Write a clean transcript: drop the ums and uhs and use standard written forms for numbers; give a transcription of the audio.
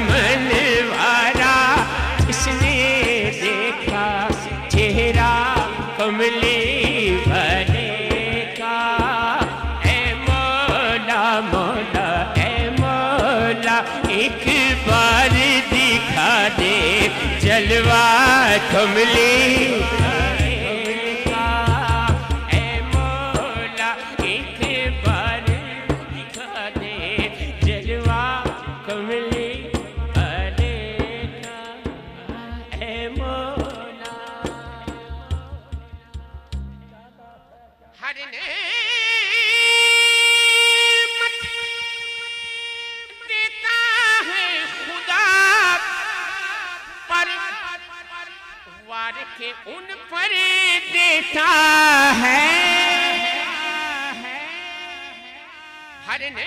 मनवारा इसने देखा चेहरा कमली भरे का। ए मौला मौला ए मौला एक बार दिखा दे जलवा कमली के उन पर देता है हर ने